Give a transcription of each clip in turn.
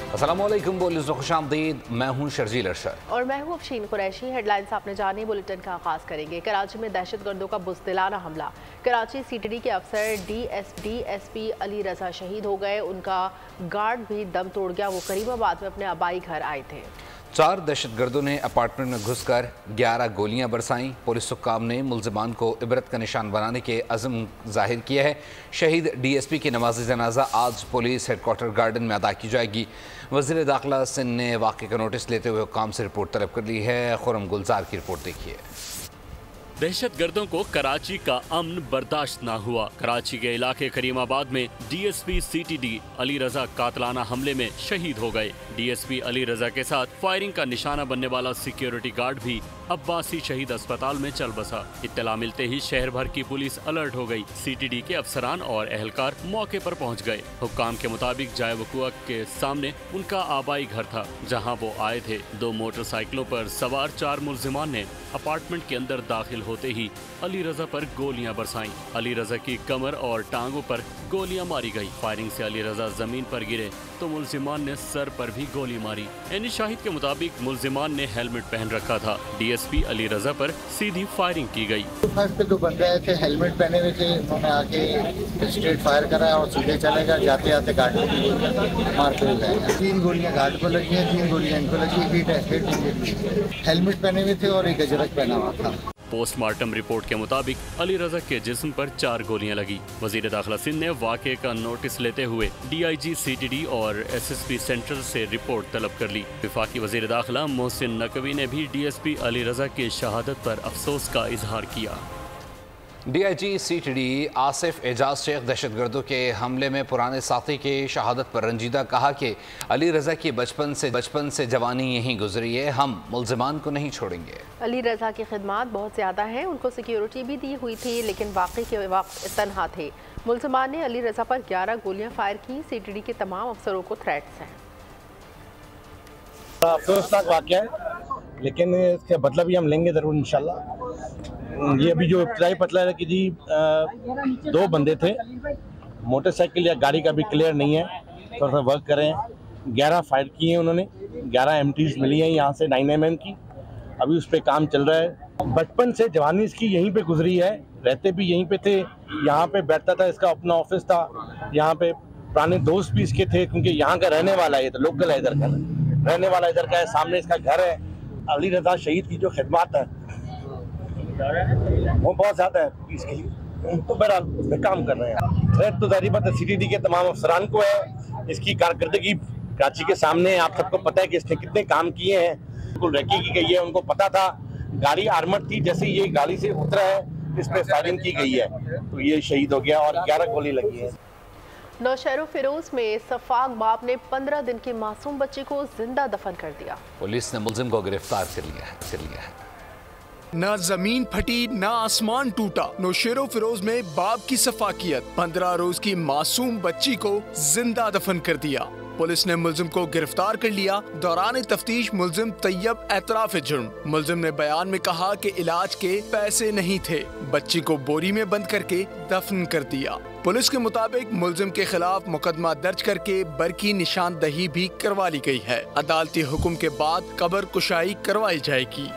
अस्सलामुअलैकुम, बुलेटिन खुशामदीद। मैं हूं शर्जील अरशद और मैं हूं अफशीन कुरैशी। हेडलाइंस आपने जानी, बुलेटिन का आगाज करेंगे। कराची में दहशतगर्दों का बुज़दिलाना हमला। कराची सीटीडी के अफसर डीएसपी अली रजा शहीद हो गए। उनका गार्ड भी दम तोड़ गया। वो करीमाबाद में अपने आबाई घर आए थे। 4 दहशतगर्दों ने अपार्टमेंट में घुसकर 11 गोलियां बरसाईं। पुलिस हुक्काम ने मुल्जिमान को इबरत का निशान बनाने के अज़म जाहिर किया है। शहीद डीएसपी की नमाज जनाजा आज पुलिस हेडक्वार्टर गार्डन में अदा की जाएगी। वज़ीर दाखिला सिंध ने वाक़े का नोटिस लेते हुए हुक्काम से रिपोर्ट तलब कर ली है। खुरम गुलजार की रिपोर्ट देखिए। दहशतगर्दों को कराची का अमन बर्दाश्त न हुआ। कराची के इलाके करीमाबाद में डीएसपी सीटीडी अली रजा कातलाना हमले में शहीद हो गए। डीएसपी अली रजा के साथ फायरिंग का निशाना बनने वाला सिक्योरिटी गार्ड भी अब्बासी शहीद अस्पताल में चल बसा। इत्तला मिलते ही शहर भर की पुलिस अलर्ट हो गई। सीटीडी के अफसरान और अहलकार मौके पर पहुंच गए। हुक्काम के मुताबिक जाय वक़ुआ के सामने उनका आबाई घर था, जहां वो आए थे। 2 मोटरसाइकिलों पर सवार 4 मुल्जिमान ने अपार्टमेंट के अंदर दाखिल होते ही अली रजा पर गोलियां बरसाईं। अली रजा की कमर और टांगों पर गोलियां मारी गई। फायरिंग से अली रजा जमीन पर गिरे तो मुल्जिमान ने सर पर भी गोली मारी। एनी शाहिद के मुताबिक मुल्जिमान ने हेलमेट पहन रखा था। डीएसपी अली रजा पर सीधी फायरिंग की गई। पे 2 बंदे आए थे, हेलमेट पहने हुए थे। उन्होंने आके स्ट्रेट फायर करा और सीधे चले गए। जाते जाते गार्ड को मार के गए। 3 गोलियां गार्ड को लगी हैं, 3 गोलियां इनको लगी। हेलमेट पहने हुए थे और एक अजरक पहना हुआ था। पोस्टमार्टम रिपोर्ट के मुताबिक अली रजा के जिस्म पर 4 गोलियां लगी। वजीर दाखिला सिंध ने वाक़े का नोटिस लेते हुए डीआईजी सीटीडी और एसएसपी सेंट्रल से रिपोर्ट तलब कर ली। वफाकी वजीर दाखिला मोहसिन नकवी ने भी डीएसपी अली रजा की शहादत पर अफसोस का इजहार किया। डीआईजी सीटीडी आसिफ एजाज शेख दहशतगर्दों के हमले में पुराने साथी के शहादत पर रंजीदा कहा कि अली रजा की बचपन से जवानी यहीं गुजरी है। हम मुल्जिमान को नहीं छोड़ेंगे। अली रजा की खिदमत बहुत ज़्यादा हैं। उनको सिक्योरिटी भी दी हुई थी, लेकिन वाक़े के वक्त तनहा थे। मुल्जिमान ने अली रजा पर 11 गोलियां फायर की। सीटीडी के तमाम अफसरों को थ्रेट्स हैं। अफसोसनाक वाक़या है, लेकिन इसका बदला भी हम लेंगे ज़रूर इंशाल्लाह। ये अभी जो इब्तिदाई पतला है कि जी 2 बंदे थे, मोटरसाइकिल या गाड़ी का भी क्लियर नहीं है, थोड़ा सा वर्क करें। 11 फायर किए हैं उन्होंने, 11 एमटीज मिली हैं यहाँ से 9mm की। अभी उस पर काम चल रहा है। बचपन से जवानी इसकी यहीं पे गुजरी है, रहते भी यहीं पे थे। यहाँ पे बैठता था, इसका अपना ऑफिस था। यहाँ पे पुराने दोस्त भी इसके थे, क्योंकि यहाँ का रहने वाला है, तो लोकल है, इधर का रहने वाला इधर का है। सामने इसका घर है। अली रजा शहीद की जो खिदमत है वो बहुत ज़्यादा है इसके लिए, तो बहरहाल उसमें काम कर रहे हैं। थ्रेट तो जारी बात है सीटीडी के तमाम अफसरान को है। इसकी कारकर्दगी कराची के सामने आप सबको पता है कि इसने कितने काम किए हैं। बिल्कुल रेकी की गई है, उनको पता था। गाड़ी आर्मर्ड थी, जैसे ये गाड़ी से उतरा है इस पर फायरिंग की गई है, तो ये शहीद हो गया और 11 गोली लगी है। नौशहर फिरोज में सफाक बाप ने 15 दिन की मासूम बच्ची को जिंदा दफन कर दिया। पुलिस ने मुल्जिम को गिरफ्तार कर लिया है। न जमीन फटी न आसमान टूटा। नौशेरो फिरोज में बाप की सफाकियत, 15 रोज की मासूम बच्ची को जिंदा दफन कर दिया। पुलिस ने मुल्जिम को गिरफ्तार कर लिया। दौरान तफ्तीश मुल्जिम तैयब एतराफ जुर्म। मुल्जिम ने बयान में कहा कि इलाज के पैसे नहीं थे, बच्ची को बोरी में बंद करके दफन कर दिया। पुलिस के मुताबिक मुल्जिम के खिलाफ मुकदमा दर्ज करके बरकी निशानदही भी करवा ली गई है। अदालती हुक्म के बाद कब्र कुशाई करवाई जाएगी।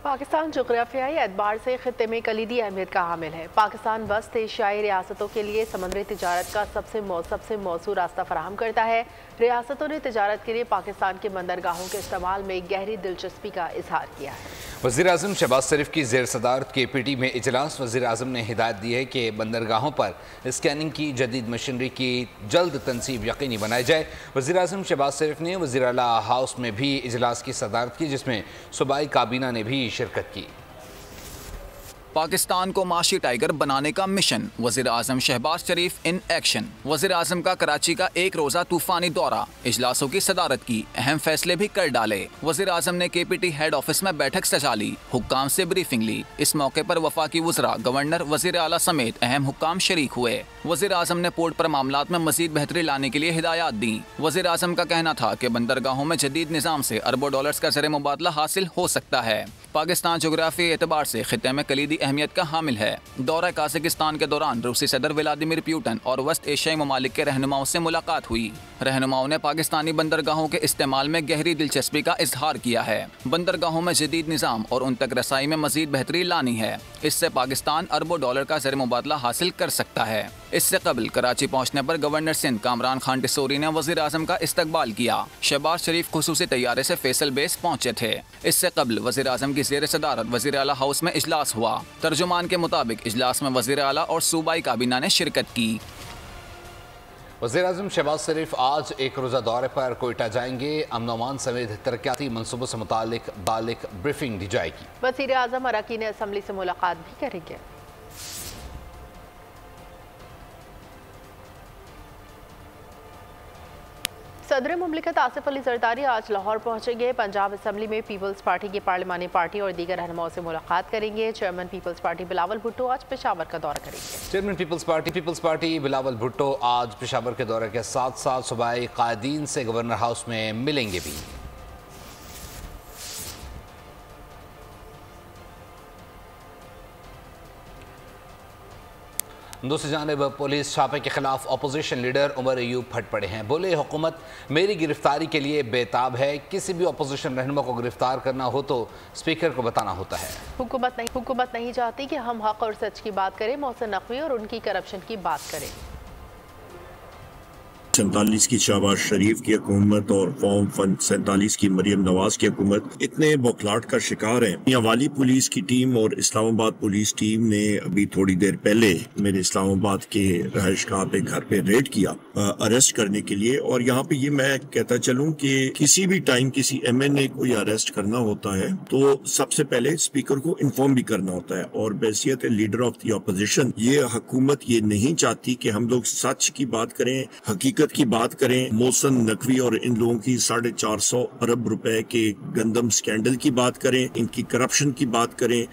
पाकिस्तान जोग्राफियाई एतबार से खित्ते में कलीदी अहमियत का हामिल है। पाकिस्तान वस्त एशियाई रियासतों के लिए समुद्री तिजारत का सबसे मौसूर रास्ता फराहम करता है। रियासतों ने तिजारत के लिए पाकिस्तान के बंदरगाहों के इस्तेमाल में गहरी दिलचस्पी का इजहार किया है। वज़ीर आज़म शहबाज शरीफ की ज़ेर सदारत KPT में इजलास। वज़ीर आज़म ने हिदायत दी है कि बंदरगाहों पर स्कैनिंग की जदीद मशीनरी की जल्द तनसीब यकीनी बनाई जाए। वज़ीर आज़म शहबाज शरीफ ने वज़ीर आला हाउस में भी इजलास की सदारत की, जिसमें सूबाई काबीना ने भी शिरकत की। पाकिस्तान को माशी टाइगर बनाने का मिशन, वज़ीर आज़म शहबाज शरीफ इन एक्शन। वज़ीर आज़म का कराची का 1 रोज़ा तूफानी दौरा, इजलासों की सदारत की, अहम फैसले भी कर डाले। वज़ीर आज़म ने KPT हेड ऑफिस में बैठक सजा ली, हुक्काम से ब्रीफिंग ली। इस मौके पर वफाकी वज़रा, गवर्नर, वज़ीर आला समेत अहम हुक्काम शरीक हुए। वज़ीर आज़म ने पोर्ट पर मामलात में मज़ीद बेहतरी लाने के लिए हिदायत दी। वज़ीर आज़म का कहना था कि बंदरगाहों में जदीद निज़ाम से अरबों डॉलर्स का ज़र मुबादला हासिल हो सकता है। पाकिस्तान जोग्राफी एतबार से खित्ते में कलीदी अहमियत का हामिल है। दौरा काज़ाकिस्तान के दौरान रूसी सदर व्लादिमीर पुतिन और वस्त एशियाई ममालिक के रहनुमाओं से मुलाकात हुई। रहनुमाओं ने पाकिस्तानी बंदरगाहों के इस्तेमाल में गहरी दिलचस्पी का इजहार किया है। बंदरगाहों में जदीद निज़ाम और उन तक रसाई में मजीद बेहतरी लानी है। इससे पाकिस्तान अरबों डॉलर का ज़र मुबादला हासिल कर सकता है। इससे कबल कराची पहुँचने पर गवर्नर सिंध कामरान खान टिसोरी ने वज़ीर आज़म का इस्तकबाल किया। शहबाज शरीफ खुसूसी तैयारे से फैसल बेस पहुँचे थे। इससे कबल वज़ीर आज़म की ज़ेर सदारत वज़ीर आला हाउस में इजलास हुआ। तर्जुमान के मुताबिक इजलास में वज़ीर आला और सूबाई काबीना ने शिरकत की। वज़ीर आज़म शहबाज शरीफ आज एक रोज़ा दौरे पर कोयटा जाएंगे। अमन अमान समेत तरक्याती मनसूबों से मुतालिक ब्रीफिंग दी जाएगी। वज़ीर आज़म अरकान असम्बली से मुलाकात भी करेंगे। सदर मुमलिकत आसिफ अली जरदारी आज लाहौर पहुंचेंगे। पंजाब असम्बली में पीपल्स पार्टी की पार्लिमानी पार्टी और दीगर रहनुमाओं से मुलाकात करेंगे। Chairman peoples party Bilawal Bhutto आज पेशावर का दौरा करेंगे। Chairman peoples party Bilawal Bhutto आज पेशावर के दौरे के साथ साथ सूबाई कायदीन से गवर्नर हाउस में मिलेंगे भी। दूसरी जानिब पुलिस छापे के खिलाफ अपोजिशन लीडर उमर अयूब फट पड़े हैं। बोले, हुकूमत मेरी गिरफ्तारी के लिए बेताब है। किसी भी अपोजिशन रहनुमा को गिरफ्तार करना हो तो स्पीकर को बताना होता है। हुकूमत नहीं चाहती कि हम हक और सच की बात करें, मोहसिन नकवी और उनकी करप्शन की बात करें। 47 की शहबाज शरीफ की हुकूमत और फॉर्म 47 की मरियम नवाज की हुकूमत इतने बौखलाहट का शिकार है। यहाँ वाली पुलिस की टीम और इस्लामाबाद पुलिस टीम ने अभी थोड़ी देर पहले मेरे इस्लामाबाद के रहायशगाह पे घर पे रेड किया अरेस्ट करने के लिए। और यहाँ पे ये मैं कहता चलूँ कि किसी भी टाइम किसी MNA को ये अरेस्ट करना होता है तो सबसे पहले स्पीकर को इन्फॉर्म भी करना होता है। और बैसियत लीडर ऑफ द अपोजिशन ये हुकूमत ये नहीं चाहती कि हम लोग सच की बात करें, हकीकत की बात करें। मोहसिन नकवी और इन लोगों की 450 अरब रुपए के गंदम स्कैंडल की बात करें, इनकी करप्शन की बात करें।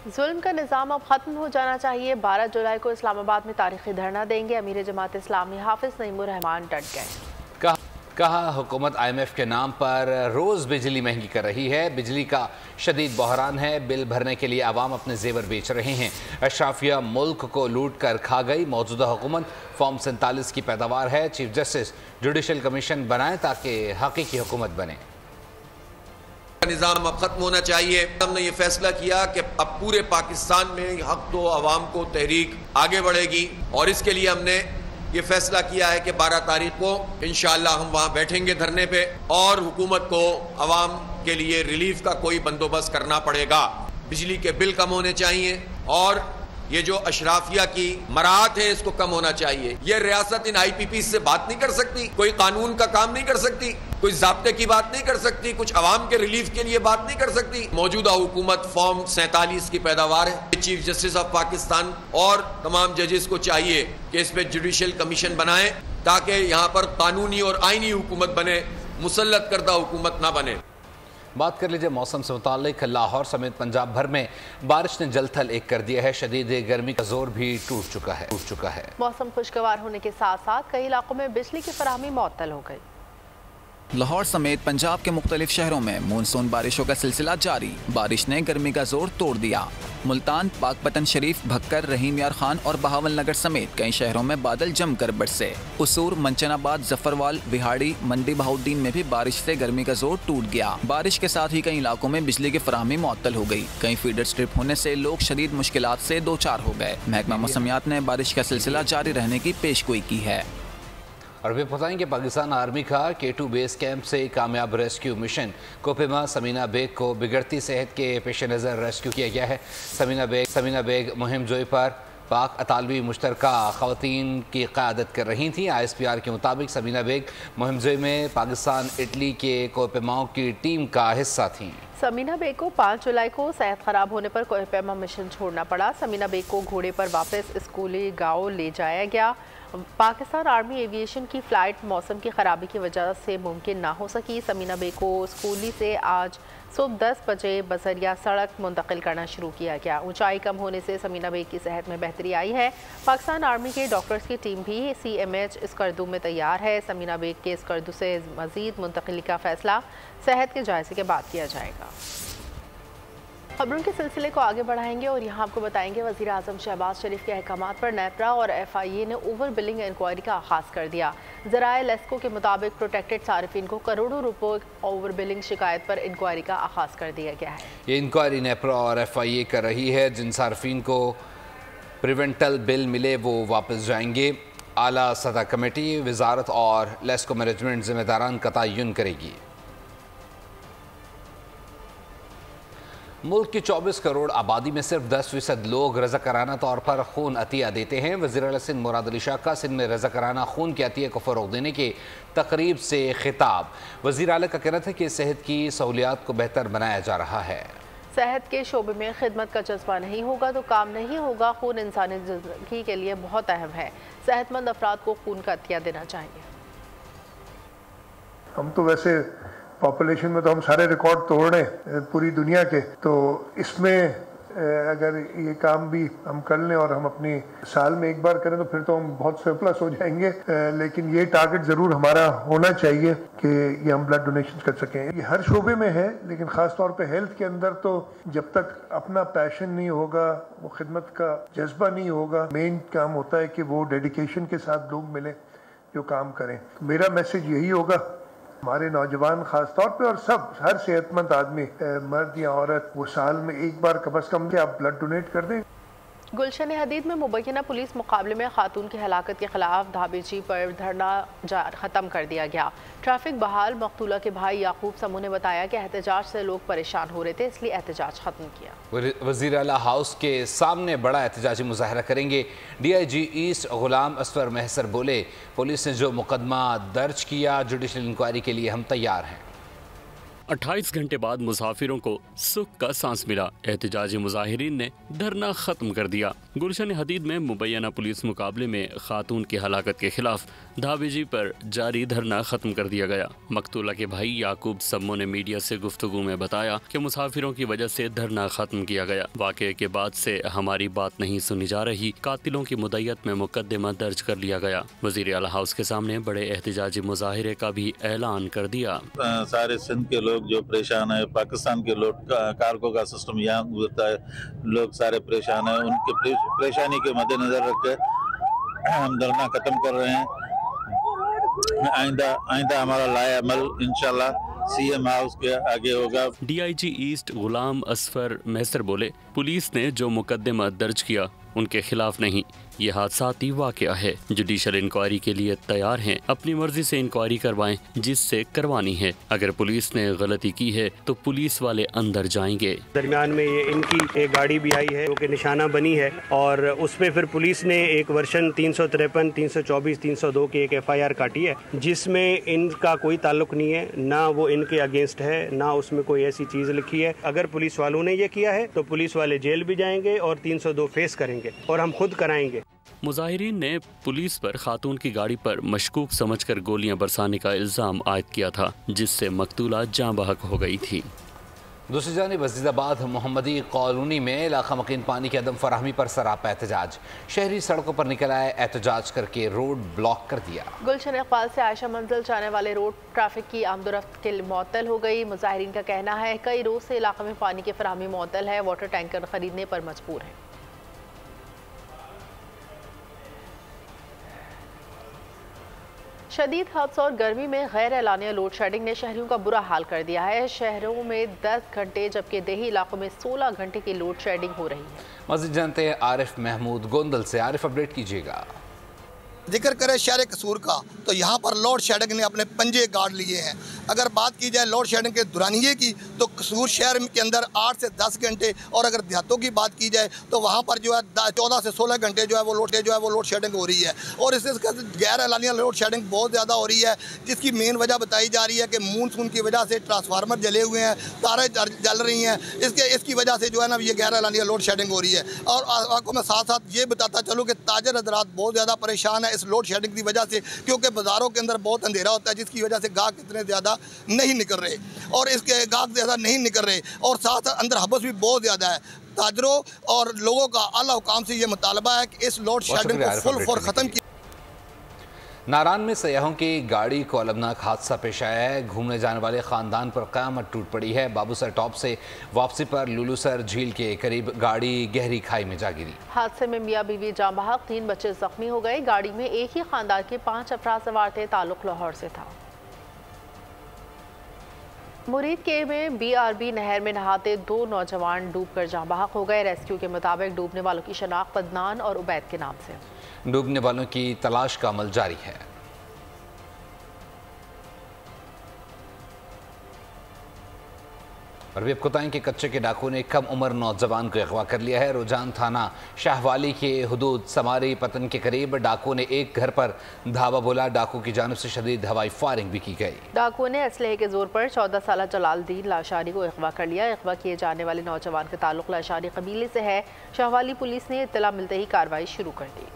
जुल्म का निज़ाम अब खत्म हो जाना चाहिए। 12 जुलाई को इस्लामाबाद में तारीखी धरना देंगे। अमीर जमात इस्लामी हाफिज नईमुर रहमान डट गए। कहा, हुकूमत IMF के नाम पर रोज़ बिजली महंगी कर रही है। बिजली का शदीद बहरान है। बिल भरने के लिए आवाम अपने जेवर बेच रहे हैं। अशराफिया मुल्क को लूट कर खा गई। मौजूदा हुकूमत फॉर्म 47 की पैदावार है। चीफ जस्टिस जुडिशल कमीशन बनाए ताकि हकीकी हुकूमत बने। निज़ाम अब खत्म होना चाहिए। हमने ये फैसला किया कि अब पूरे पाकिस्तान में हक दो आवाम को तहरीक आगे बढ़ेगी और इसके लिए हमने ये फैसला किया है कि 12 तारीख को इंशाअल्लाह हम वहाँ बैठेंगे धरने पे और हुकूमत को आवाम के लिए रिलीफ का कोई बंदोबस्त करना पड़ेगा। बिजली के बिल कम होने चाहिए और ये जो अशराफिया की मराहत है इसको कम होना चाहिए। ये रियासत इन IPP से बात नहीं कर सकती, कोई कानून का काम नहीं कर सकती, कोई ज़ाब्ते की बात नहीं कर सकती, कुछ अवाम के रिलीफ के लिए बात नहीं कर सकती। मौजूदा हुकूमत फॉर्म 47 की पैदावार है। चीफ जस्टिस ऑफ पाकिस्तान और तमाम जजेस को चाहिए कि इस पर जुडिशल कमीशन बनाएं ताकि यहाँ पर कानूनी और आईनी हुकूमत बने, मुसल्लत करदा हुकूमत ना बने। बात कर लीजिए मौसम से मुतालिक। लाहौर समेत पंजाब भर में बारिश ने जलथल एक कर दिया है। शदीद गर्मी का जोर भी टूट चुका है। मौसम खुशगवार होने के साथ साथ कई इलाकों में बिजली की फराहमी मुअत्तल हो गई। लाहौर समेत पंजाब के मुख्तलिफ शहरों में मानसून बारिशों का सिलसिला जारी। बारिश ने गर्मी का जोर तोड़ दिया। मुल्तान, पाकपतन शरीफ, भक्कर, रहीम यार खान और बहावल नगर समेत कई शहरों में बादल जमकर बरसे। उसूर, मंचनाबाद, जफरवाल, बिहाड़ी, मंडी बहाउद्दीन में भी बारिश से गर्मी का जोर टूट गया। बारिश के साथ ही कई इलाकों में बिजली की फराहमी मुअत्तल हो गई। कई फीडर स्ट्रिप होने से लोग शदीद मुश्किलात से दो चार हो गए। महकमा मौसमियात ने बारिश का सिलसिला जारी रहने की पेशगोई की है। और वे बताएंगे पाकिस्तान आर्मी का K2 बेस कैंप से कामयाब रेस्क्यू मिशन। कोपेमा समीना बेग को बिगड़ती सेहत के पेश नज़र रेस्क्यू किया गया है। समीना बेग मुहिम जोई पर पाक अतालवी मुश्तरका ख़वातीन की क़यादत कर रही थीं। ISPR के मुताबिक समीना बेग मुहिम जोई में पाकिस्तान इटली के कोपेमाओं की टीम का हिस्सा थीं। समीना बेग को 5 जुलाई को सेहत खराब होने पर कोपेमा मिशन छोड़ना पड़ा। समीना बेग को घोड़े पर वापस स्कूली गाँव ले जाया गया। पाकिस्तान आर्मी एविएशन की फ़्लाइट मौसम की ख़राबी की वजह से मुमकिन ना हो सकी। समीना बेग को स्कूली से आज सुबह 10 बजे बजरिया सड़क मुंतकिल करना शुरू किया गया। ऊंचाई कम होने से समीना बेग की सेहत में बेहतरी आई है। पाकिस्तान आर्मी के डॉक्टर्स की टीम भी CMH स्कर्दू में तैयार है। समीना बेग के स्कर्दू से मज़ीद मुंतकिली का फ़ैसला सेहत के जायजे के बाद किया जाएगा। खबरों के सिलसिले को आगे बढ़ाएंगे और यहाँ आपको बताएंगे वज़ीर आज़म शहबाज शरीफ के अहकामात पर नेपरा और FIA ने ओवर बिलिंग इंक्वायरी का आगाज़ कर दिया। ज़राए लेस्को के मुताबिक प्रोटेक्टेड सारिफिन को करोड़ों रुपए ओवर बिलिंग शिकायत पर इंक्वायरी का आगाज़ कर दिया गया है। ये इंक्वायरी नेपरा और FIA कर रही है। जिन सारिफिन को प्रिवेंटल बिल मिले वो वापस जाएंगे। आला सतह कमेटी वजारत और लेस्को मैनेजमेंट जिम्मेदारान का तयन करेगी। मुल्क की 24 करोड़ आबादी में सिर्फ 10% लोग रज़ाकाराना तौर पर खून अतिया देते हैं। वज़ीर आला सिंध मुराद अली शाह का सिंध में रज़ाकाराना खून के अतिया को फ़रोग़ देने के तकरीब से खिताब। वज़ीर आला का कहना था कि सेहत की सहूलियात को बेहतर बनाया जा रहा है। सेहत के शोबे में खिदमत का जज्बा नहीं होगा तो काम नहीं होगा। खून इंसानी ज़िंदगी के लिए बहुत अहम है। सेहतमंद अफराद को खून का अतिया देना चाहिए। हम तो वैसे पॉपुलेशन में तो हम सारे रिकॉर्ड तोड़ रहे हैं पूरी दुनिया के, तो इसमें अगर ये काम भी हम कर लें और हम अपनी साल में एक बार करें तो फिर तो हम बहुत सरप्लस हो जाएंगे। लेकिन ये टारगेट ज़रूर हमारा होना चाहिए कि ये हम ब्लड डोनेशन कर सकें। ये हर शोबे में है, लेकिन ख़ास तौर पे हेल्थ के अंदर तो जब तक अपना पैशन नहीं होगा, वो खिदमत का जज्बा नहीं होगा, मेन काम होता है कि वो डेडिकेशन के साथ लोग मिले जो काम करें। तो मेरा मैसेज यही होगा हमारे नौजवान खास तौर पे और सब हर सेहतमंद आदमी मर्द या औरत वो साल में एक बार कम से कम आप ब्लड डोनेट कर दें। गुलशन हदीद में मुबैना पुलिस मुकाबले में खातून की हलाकत के खिलाफ धाबेची पर धरना ख़त्म कर दिया गया। ट्रैफिक बहाल मकतूला के भाई याकूब समू ने बताया कि एहतजाज से लोग परेशान हो रहे थे, इसलिए एहतजाज ख़त्म किया। वज़ीर आला हाउस के सामने बड़ा एहतजाजी मुजाहरा करेंगे। DIG ईस्ट गुलाम असफर महसर बोले, पुलिस ने जो मुकदमा दर्ज किया, जुडिशल इंक्वायरी के लिए हम तैयार हैं। 28 घंटे बाद मुसाफिरों को सुख का सांस मिला। एहतजाजी मुजाहिरीन ने धरना खत्म कर दिया। गुलशन हदीद में मुबैना पुलिस मुकाबले में खातून की हलाकत के खिलाफ धाबेजी पर जारी धरना खत्म कर दिया गया। मकतूला के भाई याकूब सम्मो ने मीडिया से गुफ्तगू में बताया कि मुसाफिरों की वजह से धरना खत्म किया गया। वाक़े के बाद से हमारी बात नहीं सुनी जा रही। कातिलों की मुद्दत में मुकदमा दर्ज कर लिया गया। वज़ीर आला हाउस के सामने बड़े एहतजाजी मुजाहिरे का भी ऐलान कर दिया। सारे सिंध के लोग जो परेशान है, पाकिस्तान के लोग कारगो का सिस्टम यहाँ गुजरता है, लोग सारे परेशान है। उनके परेशानी के मद्देनजर रख के हम धरना खत्म कर रहे हैं। आइंदा हमारा लाए अमल इंशाल्लाह CM हाउस के आगे होगा। DIG ईस्ट गुलाम असफर महसर बोले, पुलिस ने जो मुकदमा दर्ज किया उनके खिलाफ नहीं, ये हादसाती वाक़या है। जुडिशल इंक्वायरी के लिए तैयार हैं। अपनी मर्जी से इंक्वायरी करवाएं जिससे करवानी है। अगर पुलिस ने गलती की है तो पुलिस वाले अंदर जाएंगे। दरमियान में ये इनकी एक गाड़ी भी आई है जो कि निशाना बनी है और उसमें फिर पुलिस ने एक वर्षन 353, 324, 302 की एक FIR काटी है जिसमें इनका कोई ताल्लुक नहीं है, ना वो इनके अगेंस्ट है, ना उसमें कोई ऐसी चीज़ लिखी है। अगर पुलिस वालों ने ये किया है तो पुलिस वाले जेल भी जाएंगे और 302 फेस करेंगे और हम खुद कराएंगे। मुजाहिरीन ने पुलिस पर खातून की गाड़ी पर मशकूक समझकर गोलियां बरसाने का इल्ज़ाम आयद किया था, जिससे मकतूला जाँ बहक हो गई थी। दूसरी जानिब वजीराबाद मोहम्मदी कॉलोनी में इलाका मकीन पानी की अदम फराहमी पर सरापा एहतजाज। शहरी सड़कों पर निकल आए, एहतजाज करके रोड ब्लॉक कर दिया। गुलशन इकबाल से आयशा मंजिल जाने वाले रोड ट्रैफिक की आमदोरफ्त के मुअत्तल हो गई। मुजाहिरीन का कहना है कई रोज से इलाके में पानी की फराहमी मुअत्तल है, वाटर टैंकर खरीदने पर मजबूर है। शदीद हब्स और गर्मी में गैर एलानिया लोड शेडिंग ने शहरियों का बुरा हाल कर दिया है। शहरों में 10 घंटे जबकि देही इलाकों में 16 घंटे की लोड शेडिंग हो रही है। मज़ीद जानते हैं आरिफ महमूद गोंदल से। आरिफ, अपडेट कीजिएगा। जिक्र करें शहर कसूर का तो यहाँ पर लोड शेडिंग ने अपने पंजे गाड़ लिए हैं। अगर बात की जाए लोड शेडिंग के दुरानिये की तो कसूर शहर के अंदर 8 से 10 घंटे और अगर देहातों की बात की जाए तो वहाँ पर जो है 14 से 16 घंटे जो है वो लोड शेडिंग हो रही है। और इससे गैर एलानिया लोड शेडिंग बहुत ज़्यादा हो रही है, जिसकी मेन वजह बताई जा रही है कि मानसून की वजह से ट्रांसफार्मर जले हुए हैं, तारें जल रही हैं। इसकी वजह से जो है ना ये गैर एलानिया लोड शेडिंग हो रही है। और आपको मैं साथ साथ ये बताता चलूँ कि ताजर हज़रात बहुत ज़्यादा परेशान है इस लोड शेडिंग की वजह से, क्योंकि बाज़ारों के अंदर बहुत अंधेरा होता है, जिसकी वजह से गाहक इतने ज़्यादा नहीं निकल रहे और इसके गाहक ज़्यादा नहीं निकल रहे और साथ अंदर हबस भी बहुत ज़्यादा है। ताजरों और लोगों का आला हुकाम से ये मुतालबा है कि इस लोड शेडिंग को फुल फॉर ख़त्म किया। नारान में सयाहों की गाड़ी को अलमनाक हादसा पेश आया है। घूमने जाने वाले खानदान पर क़यामत टूट पड़ी है। बाबूसर टॉप से वापसी पर लुलूसर झील के करीब गाड़ी गहरी खाई में जा गिरी। हादसे में मियाँ बीवी जाँ बहक, 3 बच्चे जख्मी हो गए। गाड़ी में एक ही खानदान के 5 अफराद सवार थे। ताल्लुक लाहौर से था। मुरीद के में BRB नहर में नहाते 2 नौजवान डूबकर जाँ बहक हो गए। रेस्क्यू के मुताबिक डूबने वालों की शनाख्त अदनान और उबैद के नाम से। डूबने वालों की तलाश का अमल जारी है। और भी आपको बताएं कि कच्चे के डाकू ने कम उम्र नौजवान को अगवा कर लिया है। रुझान थाना शाहवाली के हुदूद समारी पतन के करीब डाकू ने एक घर पर धावा बोला। डाकू की जानिब से शदीद हवाई फायरिंग भी की गई। डाकू ने असलहे के जोर पर 14 साल जलालुद्दीन लाशारी को अगवा कर लिया। अगवा किए जाने वाले नौजवान का ताल्लुक लाशारी कबीले से है। शाहवाली पुलिस ने इत्तला मिलते ही कार्रवाई शुरू कर दी।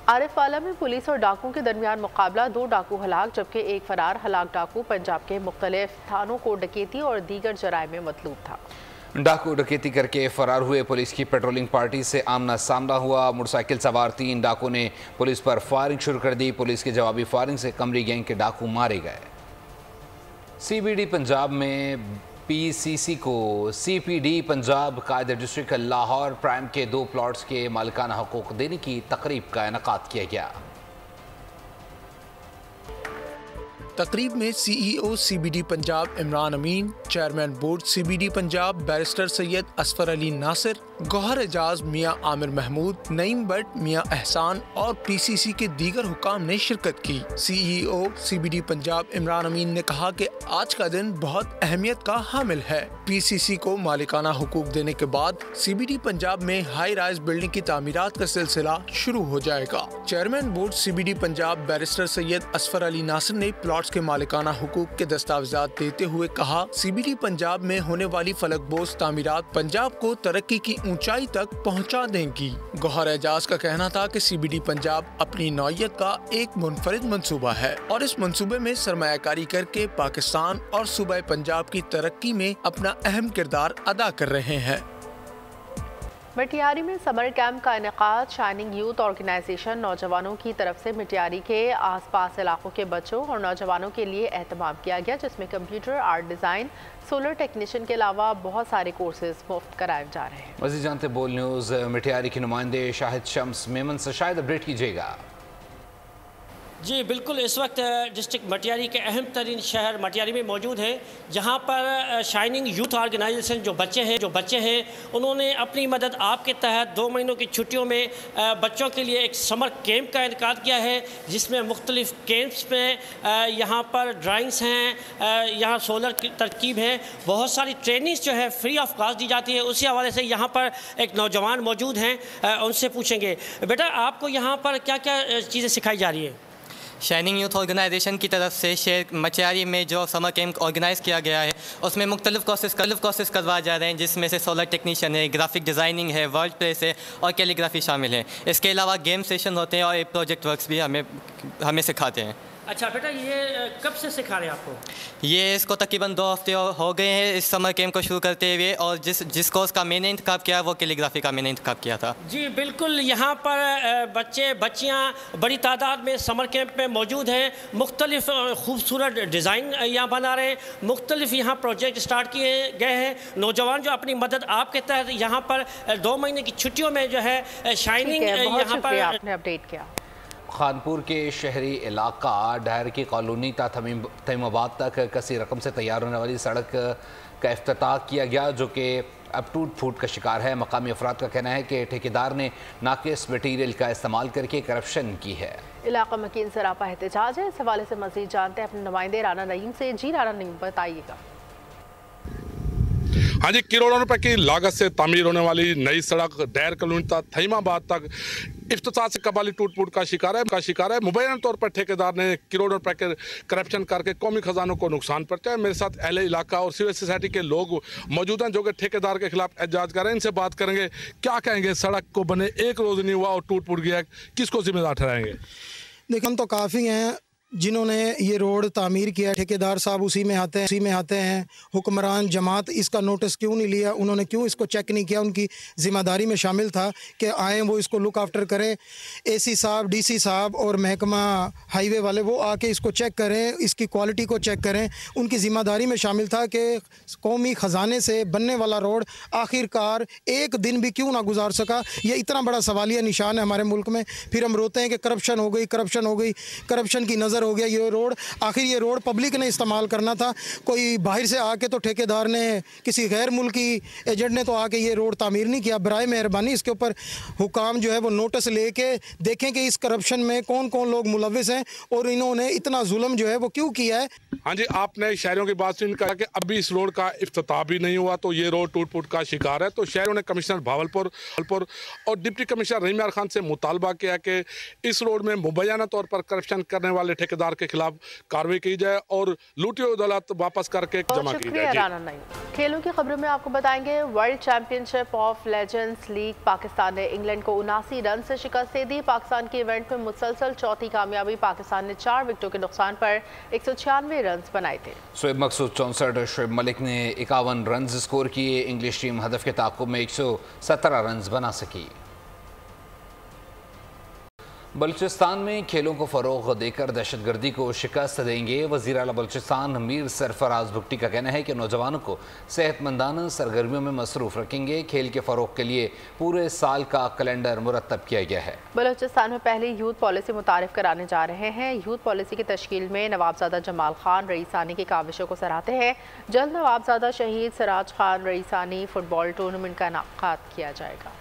आरिफवाला में पुलिस और डाकुओं के दरमियान मुकाबला। 2 डाकू हलाक जबकि एक फरार। हलाक डाकू पंजाब के मुख्तलिफ थानों को डकैती और दीगर जराइम में मतलूब था। डाकू डकैती करके फरार हुए। पुलिस की पेट्रोलिंग पार्टी से आमना सामना हुआ। मोटरसाइकिल सवार 3 डाकू ने पुलिस पर फायरिंग शुरू कर दी। पुलिस की जवाबी फायरिंग से कमरी गैंग के डाकू मारे गए। CBD पंजाब में PCC को CPD पंजाब कायदे डिस्ट्रिक्ट लाहौर प्राइम के 2 प्लॉट्स के मालिकाना हकूक देने की तकरीब का इनेकाद किया गया। तकरीब में CEO CBD Punjab Imran Amin, chairman board CBD Punjab barrister Syed Asfar Ali Nasir, Gauhar Ejaz Mian Amir Mahmood, Naeem but मियाँ एहसान और PCC के दीगर हुकाम ने शिरकत की। CEO CBD पंजाब इमरान अमीन ने कहा कि आज का दिन बहुत अहमियत का हामिल है। PCC को मालिकाना हुकूक देने के बाद CBD पंजाब में हाई राइज बिल्डिंग की तामीरात का सिलसिला शुरू हो जाएगा। Chairman board CBD Punjab barrister Syed Asfar Ali Nasir ने प्लॉट्स के मालिकाना हुकूक के दस्तावेजात देते हुए कहा, CBD पंजाब में होने वाली फलकबोस तामीरात पंजाब को तरक्की की ऊंचाई तक पहुंचा देंगी। गौहर एजाज का कहना था कि CBD पंजाब अपनी नौयत का एक मुनफरिद मंसूबा है और इस मंसूबे में सरमायाकारी करके पाकिस्तान और सूबा पंजाब की तरक्की में अपना अहम किरदार अदा कर रहे हैं। मिटियारी में समर कैंप का इनेकाद। शाइनिंग यूथ ऑर्गेनाइजेशन नौजवानों की तरफ से मिटियारी के आसपास इलाकों के बच्चों और नौजवानों के लिए एहतमाम किया गया, जिसमें computer, art design, solar technician के अलावा बहुत सारे कोर्सेज मुफ्त कराए जा रहे हैं। मज़ीद जानते बोल न्यूज़ मिटियारी के नुमाइंदे शाहिद शम्स मेमन से शायद अपडेट कीजिएगा। जी बिल्कुल, इस वक्त डिस्ट्रिक्ट मटियारी के अहम तरीन शहर मटियारी में मौजूद है, जहाँ पर शाइनिंग यूथ ऑर्गेनाइजेशन जो बच्चे हैं उन्होंने अपनी मदद आपके तहत 2 महीनों की छुट्टियों में बच्चों के लिए एक समर कैंप का इनेकाद किया है, जिसमें मुख्तलिफ कैंप्स में यहाँ पर ड्राइंग्स हैं, यहाँ सोलर की तरकीब है, बहुत सारी ट्रेनिंग्स जो है फ्री ऑफ कॉस्ट दी जाती है। उसी हवाले से यहाँ पर एक नौजवान मौजूद हैं, उनसे पूछेंगे, बेटा आपको यहाँ पर क्या क्या चीज़ें सिखाई जा रही है? शाइनिंग यूथ ऑर्गेनाइजेशन की तरफ से शहर मटियारी में जो समर कैंप ऑर्गेनाइज़ किया गया है उसमें मुख्तलिफ कोर्सेज करवाए जा रहे हैं, जिसमें से सोलर टेक्नीशियन है, ग्राफिक डिज़ाइनिंग है, वर्ड प्लेस है और कैलीग्राफी शामिल है। इसके अलावा गेम सेशन होते हैं और प्रोजेक्ट वर्क्स भी हमें सिखाते हैं। अच्छा बेटा, ये कब से सिखा रहे हैं आपको? ये इसको तकरीबन 2 हफ्ते हो गए हैं इस समर कैंप को शुरू करते हुए, और जिस कोर्स का मैंने इंतखाब किया वो कैलीग्राफी का मैंने इंतखाब किया था। जी बिल्कुल, यहाँ पर बच्चियाँ बड़ी तादाद में समर कैंप में मौजूद हैं, मुख्तलिफ खूबसूरत डिज़ाइन यहाँ बना रहे हैं, मुख्तलिफ यहाँ प्रोजेक्ट स्टार्ट किए गए हैं। नौजवान जो अपनी मदद आपके तहत यहाँ पर 2 महीने की छुट्टियों में जो है शाइनिंग यहाँ पर आपने अपडेट किया। खानपुर के शहरी इलाका डहर की कॉलोनी ता तमीमाबाद तक कसी रकम से तैयार होने वाली सड़क का इफ्तिताह किया गया, जो कि अब टूट फूट का शिकार है। मकामी अफराद का कहना है कि ठेकेदार ने नाकिस मटीरियल का इस्तेमाल करके करप्शन की है। इलाका मकीन सरापा एहतजाज है। इस हवाले से मज़ीद जानते हैं अपने नुमाइंदे राना नईम से। जी राना नईम, बताइएगा। हाँ जी, करोड़ों रुपए की लागत से तामीर होने वाली नई सड़क डैर कॉलोनी तक थईमाबाद तक इफ्तिताह से कबाली टूट फूट का शिकार है। मुबैना तौर पर ठेकेदार ने करोड़ों रुपए के करप्शन करके कौमी खजानों को नुकसान पहुंचाया। मेरे साथ अहले इलाका और सिविल सोसाइटी के लोग मौजूद हैं जो कि ठेकेदार के खिलाफ एहतजाज कर रहे हैं। इनसे बात करेंगे, क्या कहेंगे? सड़क को बने 1 रोज नहीं हुआ और टूट फूट गया, किसको जिम्मेदार ठहराएंगे? देखिए, हम तो काफ़ी हैं, जिन्होंने ये रोड तामीर किया, ठेकेदार साहब उसी में आते हैं। हुक्मरान जमात इसका नोटिस क्यों नहीं लिया, उन्होंने क्यों इसको चेक नहीं किया? उनकी ज़िम्मेदारी में शामिल था कि आए वो इसको लुक आफ्टर करें। एसी साहब, डीसी साहब और महकमा हाईवे वाले वो आके इसको चेक करें, इसकी क्वालिटी को चेक करें। उनकी ज़िम्मेदारी में शामिल था कि कौमी ख़जाने से बनने वाला रोड आखिरकार एक दिन भी क्यों ना गुजार सका। ये इतना बड़ा सवालिया निशान है हमारे मुल्क में। फिर हम रोते हैं कि करप्शन हो गई, करप्शन की नज़र हो गया। ये रोड, आखिर ये रोड पब्लिक ने इस्तेमाल करना था। कोई बाहर से आके तो ठेकेदार ने, किसी गैर मुल्की एजेंट ने तो आके ये रोड तामीर नहीं किया। बराए मेहरबानी इसके ऊपर हुकाम जो है वो नोटिस लेके देखें कि इस करप्शन में कौन कौन लोग मुलविस हैं और इन्होंने इतना जुल्म जो है वो क्यों किया है। हाँ जी, आपने शहरों की बात सुन कहा कि अभी इस रोड का इफ्तिताह भी नहीं हुआ तो ये रोड टूट फूट का शिकार है। तो शहरों ने कमिश्नर भावलपुर और डिप्टी कमिश्नर रहीम यार खान से मुतालबा किया कि इस रोड में मुबैना तौर पर करप्शन करने वाले ठेकेदार के खिलाफ कार्रवाई की जाए और लूटी हुई दौलत वापस करके जमा की जाए। खेलों की खबरों में आपको बताएंगे, world championship of legends league Pakistan ने इंग्लैंड को 79 रन से शिकस्त दे दी। पाकिस्तान के इवेंट में मुसलसल चौथी कामयाबी। पाकिस्तान ने 4 विकेटों के नुकसान पर 196 रन बनाए थे। शोएब मकसूद 64, शोएब मलिक ने 51 रन स्कोर किए। इंग्लिश टीम हदफ के ताक़ुब में 117 रन बना सकी। बलूचिस्तान में खेलों को फ़रोग़ देकर दहशतगर्दी को शिकस्त देंगे। वज़ीर आला बलूचिस्तान मीर सरफराज भुट्टी का कहना है कि नौजवानों को सेहतमंदाना सरगर्मियों में मसरूफ़ रखेंगे। खेल के फ़रोग़ के लिए पूरे साल का कैलेंडर मुरतब किया गया है। बलूचिस्तान में पहली यूथ पॉलिसी मुतारिफ कराने जा रहे हैं। यूथ पॉलिसी की तश्कील में नवाबजादा जमाल खान रईसानी की काविशों को सराहते हैं। जल्द नवाबजादा शहीद सिराज खान रईसानी फुटबॉल टूर्नामेंट का इनेकाद किया जाएगा।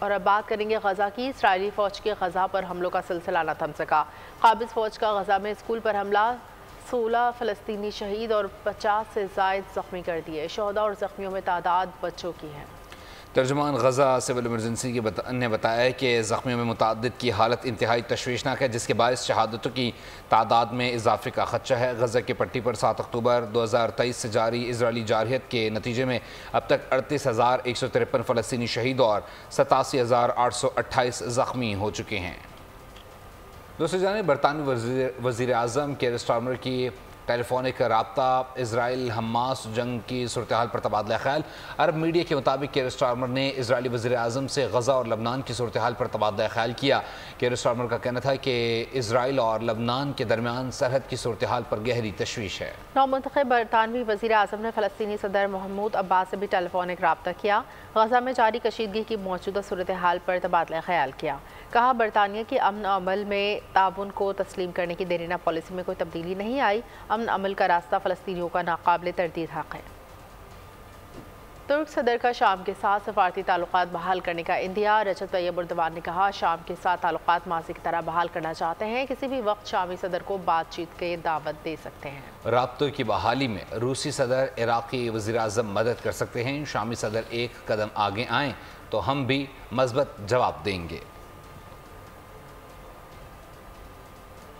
और अब बात करेंगे गजा की। इसराइली फ़ौज के गजा पर हमलों का सिलसिला न थम सका। काबिज़ फ़ौज का गजा में स्कूल पर हमला, 16 फ़लस्तीनी शहीद और 50 से ज़ायद ज़ख्मी कर दिए। शहदा और ज़ख्मियों में तादाद बच्चों की है। तर्जुमान गजा सिविल इमरजेंसी ने बताया है कि ज़ख्मियों में मुताद्दिद की हालत इंतहाई तशवीशनाक है, जिसके बायस शहादतों की तादाद में इजाफे का खदशा है। गजा की पट्टी पर 7 अक्टूबर 2023 से जारी इजरायली जारहियत के नतीजे में अब तक 38,153 फ़लस्तीनी शहीद और 87,828 ज़ख्मी हो चुके हैं। दूसरी जानिब बरतानवी वज़ीर आज़म केयर स्टारमर की टेलीफोनिक राब्ता इसराइल हमास जंग की सूरत हाल पर तबादला ख्याल। अरब मीडिया के मुताबिक केयर स्टारमर ने इजरायली वज़ीर आज़म से गजा और लबनान की सूरत हाल पर तबादला ख्याल किया। केयर स्टारमर का कहना था कि इसराइल और लबनान के दरमियान सरहद की सूरत हाल पर गहरी तशवीश है। नौमुंतखब बरतानवी वज़ीर आज़म ने फ़लस्तीनी सदर महमूद अब्बास से भी टेलीफोनिक राब्ता किया। गजा में जारी कशीदगी की मौजूदा सूरत हाल पर तबादला ख्याल किया। कहा, बरतानिया की अमन अमल में ताउन को तस्लीम करने की देरीना पॉलिसी में कोई तब्दीली नहीं आई। अमन अमल का रास्ता फ़लस्तीनियों का नाकाबिल तरदीद हक़ है। तुर्क सदर का शाम के साथ सफारती ताल्लुकात बहाल करने का इंदिया। रजब तैयब एर्दोगान ने कहा, शाम के साथ ताल्लुकात माज़ी की तरह बहाल करना चाहते हैं। किसी भी वक्त शामी सदर को बातचीत की दावत दे सकते हैं। राब्तों की बहाली में रूसी सदर इराक़ी वज़ीर आज़म मदद कर सकते हैं। शामी सदर एक कदम आगे आएँ तो हम भी मज़बूत जवाब देंगे।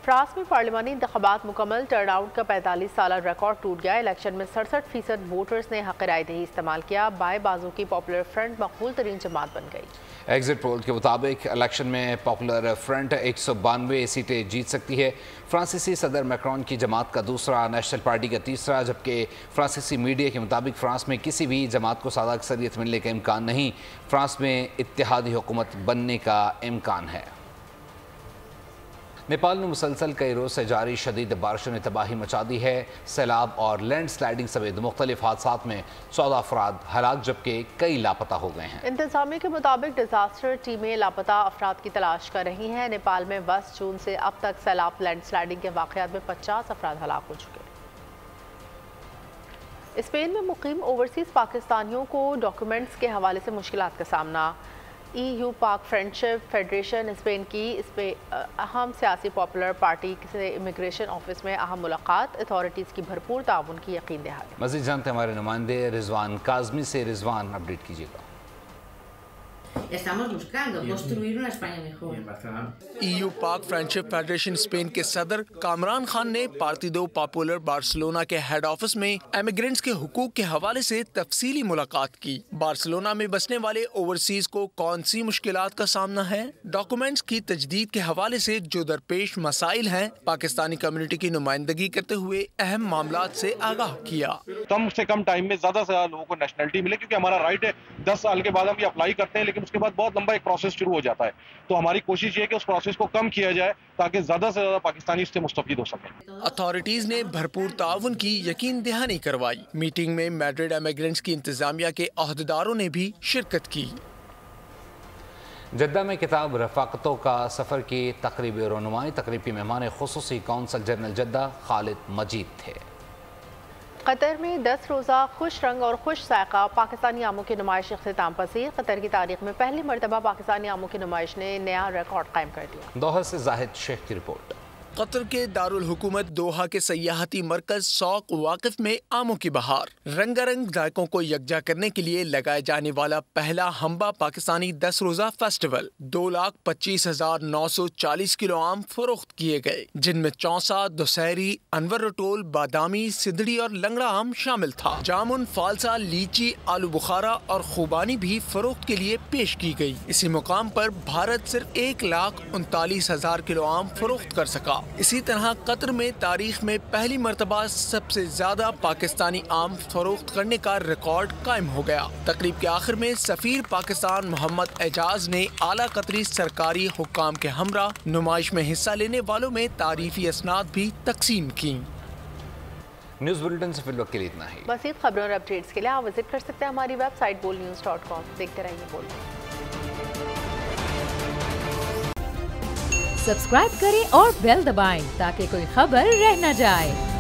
फ्रांस में पार्लिमानी इंतखाबात मुकम्मल, टर्नआउट का 45 साल रिकॉर्ड टूट गया। इलेक्शन में 67% वोटर्स ने हक़ राय दही इस्तेमाल किया। बाएं बाजू की पॉपुलर फ्रंट मकबूल तरीन जमात बन गई। एग्जिट पोल के मुताबिक इलेक्शन में पॉपुलर फ्रंट 192 सीटें जीत सकती है। फ्रांसीसी सदर मैक्रोन की जमात का दूसरा, नेशनल पार्टी का तीसरा, जबकि फ्रांसीसी मीडिया के मुताबिक फ्रांस में किसी भी जमात को सादा अक्सरियत मिलने का इम्कान नहीं। फ्रांस में इत्तेहादी हुकूमत बनने का इम्कान है। नेपाल में मुसलसल कई रोज से जारी शदीद बारिशों ने तबाही मचा दी है। सैलाब और लैंड स्लाइडिंग समेत मुख्तलिफ हादसात में 14 अफराद हलाक जबकि कई लापता हो गए हैं। इंतजामिया के मुताबिक डिजास्टर टीमें लापता अफराद की तलाश कर रही हैं। नेपाल में 10 जून से अब तक सैलाब लैंड स्लाइडिंग के वाक़यात में 50 अफराद हलाक हो चुके हैं। स्पेन में मुकीम ओवरसीज़ पाकिस्तानियों को डॉक्यूमेंट्स के हवाले से मुश्किलात का सामना। EU पाक फ्रेंडशिप फेडरेशन स्पेन की अहम सियासी पॉपुलर पार्टी से इमिग्रेशन ऑफिस में अहम मुलाकात, अथॉरिटीज़ की भरपूर ताउन की यकीन दहानी। मज़ीद जानते हमारे नुमाइंदे रिजवान काज़मी से। रिजवान, अपडेट कीजिएगा। Estamos buscando construir una España mejor. EU पाक फ्रेंडशिप फेडरेशन स्पेन के सदर कामरान खान ने पार्टिदो पॉपुलर बार्सिलोना के हेड ऑफिस में एमिग्रेंट्स के हुकूक के हवाले से तफसीली मुलाकात की। बार्सिलोना में बसने वाले ओवरसीज को कौन सी मुश्किलात का सामना है, डॉक्यूमेंट्स की तजदीद के हवाले से जो दरपेश मसाइल हैं, पाकिस्तानी कम्युनिटी की नुमाइंदगी करते हुए अहम मामलात से आगाह किया। कम से कम टाइम में ज्यादा से ज्यादा लोगों को नेशनलिटी मिले, क्योंकि हमारा राइट है 10 साल के बाद हम ये अप्लाई करते हैं, लेकिन उसके बाद बहुत लंबा एक प्रोसेस शुरू हो जाता है। तो हमारी कोशिश ये है कि उस प्रोसेस को कम किया जाए ताकि ज्यादा से ज्यादा पाकिस्तानी इससे मुस्तफीद हो सके। अथॉरिटीज ने भरपूर ताउन की यकीन दहानी करवाई। मीटिंग में मैड्रिड एमिग्रेंट्स की इंतजामिया के अहदेदारों ने भी शिरकत की। जद्दा में किताब रफ़ाक़तों का सफ़र की तकरीबी रनुमाई, तकरीब की मेहमान खुसूसी कौंसल जनरल जद्दा खालिद मजीद थे। कतर में 10 रोज़ा खुश रंग और खुश जायका पाकिस्तानी आमों की नुमाइश इख्तिताम पसीर। कतर की तारीख में पहली मरतबा पाकिस्तानी आमों की नुमाइश ने नया रिकॉर्ड कायम कर दिया। दोहा से जाहिद शेख की रिपोर्ट। कतर के दारुल हुकूमत दोहा के सयाहती मरकज सौक वाकिफ में आमों की बहार, रंगारंग जायकों को यकजा करने के लिए लगाए जाने वाला पहला हम्बा पाकिस्तानी 10 रोजा फेस्टिवल। 2,25,940 किलो आम फरोख्त किए गए, जिनमें चौसा, दुसहरी, अनवर रटोल, बादामी, सिदड़ी और लंगड़ा आम शामिल था। जामुन, फालसा, लीची, आलू बुखारा और खुबानी भी फरोख्त के लिए पेश की गई। इसी मुकाम पर भारत सिर्फ 1,39,000 किलो आम फरोख्त कर सका। इसी तरह कतर में तारीख में पहली मरतबा सबसे ज्यादा पाकिस्तानी आम फरोख्त करने का रिकॉर्ड कायम हो गया। तकरीब के आखिर में सफीर पाकिस्तान मोहम्मद एजाज ने आला कतरी सरकारी हुक्काम के हमरा नुमाइश में हिस्सा लेने वालों में तारीफी असनाद भी तकसीम की। न्यूज़ बुलेटिन से फिलहाल के लिए इतना ही। मज़ीद खबरों और अपडेट्स के लिए आप विजिट कर सकते हैं हमारी वेबसाइट bolnews.com। देखते रहिए बोल। सब्सक्राइब करें और बेल दबाएं ताकि कोई खबर रह न जाए।